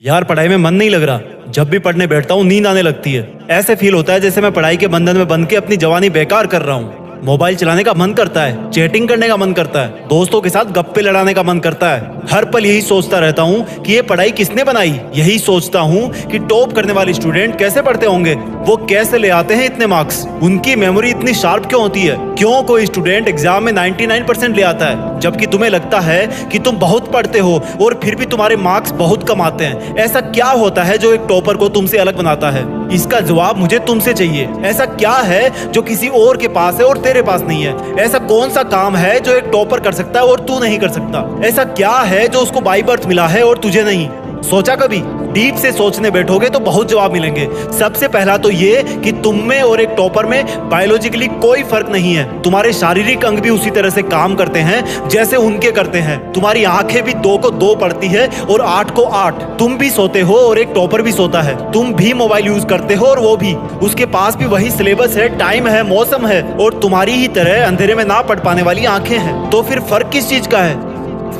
यार पढ़ाई में मन नहीं लग रहा। जब भी पढ़ने बैठता हूँ नींद आने लगती है। ऐसे फील होता है जैसे मैं पढ़ाई के बंधन में बंध के अपनी जवानी बेकार कर रहा हूँ। मोबाइल चलाने का मन करता है, चैटिंग करने का मन करता है, दोस्तों के साथ गप्पे लड़ाने का मन करता है। हर पल यही सोचता रहता हूँ कि ये पढ़ाई किसने बनाई। यही सोचता हूँ कि टॉप करने वाले स्टूडेंट कैसे पढ़ते होंगे, वो कैसे ले आते हैं इतने मार्क्स, उनकी मेमोरी इतनी शार्प क्यों होती है। क्यों कोई स्टूडेंट एग्जाम में 99% ले आता है जबकि तुम्हें लगता है कि तुम बहुत पढ़ते हो और फिर भी तुम्हारे मार्क्स बहुत कम आते हैं। ऐसा क्या होता है जो एक टॉपर को तुमसे अलग बनाता है? इसका जवाब मुझे तुमसे चाहिए। ऐसा क्या है जो किसी और के पास है और तेरे पास नहीं है? ऐसा कौन सा काम है जो एक टॉपर कर सकता है और तू नहीं कर सकता? ऐसा क्या है जो उसको बाय बर्थ मिला है और तुझे नहीं? सोचा कभी? डीप से सोचने बैठोगे तो बहुत जवाब मिलेंगे। सबसे पहला तो ये कि तुम में और एक टॉपर में बायोलॉजिकली कोई फर्क नहीं है। तुम्हारे शारीरिक अंग भी उसी तरह से काम करते हैं जैसे उनके करते हैं। तुम्हारी आंखें भी 2 को 2 पढ़ती है और 8 को 8। तुम भी सोते हो और एक टॉपर भी सोता है। तुम भी मोबाइल यूज करते हो और वो भी। उसके पास भी वही सिलेबस है, टाइम है, मौसम है और तुम्हारी ही तरह अंधेरे में ना पढ़ पाने वाली आंखें हैं। तो फिर फर्क किस चीज का है?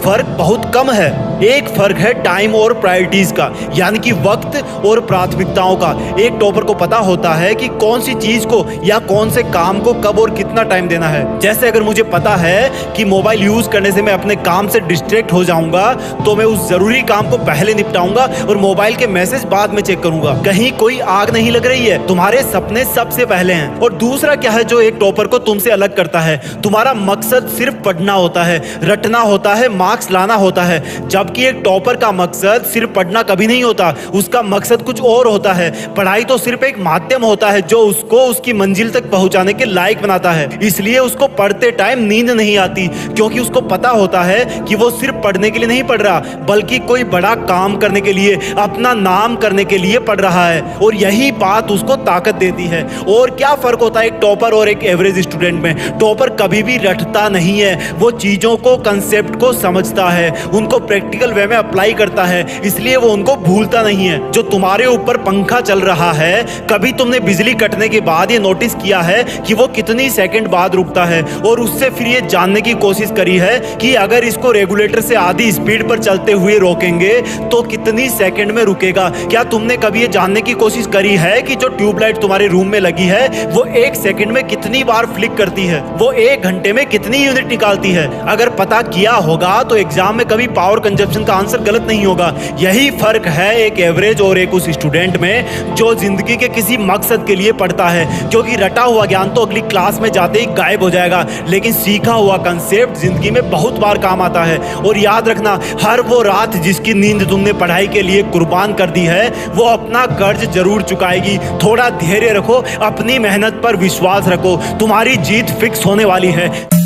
फर्क बहुत कम है। एक फर्क है टाइम और प्रायोरिटीज का, यानी कि वक्त और प्राथमिकताओं का। एक टॉपर को पता होता है कि कौन सी चीज को या कौन से काम को कब और कितना टाइम देना है। जैसे अगर मुझे पता है कि मोबाइल यूज करने से मैं अपने काम से डिस्ट्रैक्ट हो जाऊंगा तो मैं उस जरूरी काम को पहले निपटाऊंगा और मोबाइल के मैसेज बाद में चेक करूंगा। कहीं कोई आग नहीं लग रही है, तुम्हारे सपने सबसे पहले हैं। और दूसरा क्या है जो एक टॉपर को तुमसे अलग करता है? तुम्हारा मकसद सिर्फ पढ़ना होता है, रटना होता है, मार्क्स लाना होता है। जबकि एक टॉपर का मकसद सिर्फ पढ़ना कभी नहीं होता, उसका मकसद कुछ और होता है। पढ़ाई तो सिर्फ एक माध्यम होता है जो उसको उसकी मंजिल तक पहुंचाने के लायक बनाता है। इसलिए उसको पढ़ते टाइम नींद नहीं आती, क्योंकि उसको पता होता है कि वो सिर्फ पढ़ने के लिए नहीं पढ़ रहा बल्कि कोई बड़ा काम करने के लिए, अपना नाम करने के लिए पढ़ रहा है। और यही बात उसको ताकत देती है। और क्या फर्क होता है एक टॉपर और एक एवरेज स्टूडेंट में? टॉपर कभी भी रटता नहीं है, वो चीजों को, कंसेप्ट को समझता है, उनको प्रैक्टिकल वे में अप्लाई करता है, इसलिए वो उनको भूलता नहीं है। जो तुम्हारे ऊपर पंखा चल रहा है, कभी तुमने बिजली कटने के बाद ये नोटिस किया है कि वो कितनी सेकंड बाद रुकता है? और उससे फिर ये जानने की कोशिश करी है कि अगर इसको रेगुलेटर से आधी स्पीड पर चलते हुए रोकेंगे तो कितनी सेकंड में रुकेगा? क्या तुमने कभी ये जानने की कोशिश करी है कि जो ट्यूबलाइट तुम्हारे रूम में लगी है वो 1 सेकंड में कितनी बार फ्लिक करती है? वो 1 घंटे में कितनी यूनिट निकालती है? अगर पता किया होगा तो एग्जाम में कभी पावर कंजप्शन का आंसर गलत नहीं होगा। यही फर्क है एक एवरेज और एक उस स्टूडेंट में जो जिंदगी के किसी मकसद के लिए पढ़ता है। क्योंकि रटा हुआ ज्ञान तो अगली क्लास में जाते ही गायब हो जाएगा, लेकिन सीखा हुआ कंसेप्ट जिंदगी में बहुत बार काम आता है। और याद रखना, हर वो रात जिसकी नींद तुमने पढ़ाई के लिए कुर्बान कर दी है वो अपना कर्ज जरूर चुकाएगी। थोड़ा धैर्य रखो, अपनी मेहनत पर विश्वास रखो, तुम्हारी जीत फिक्स होने वाली है।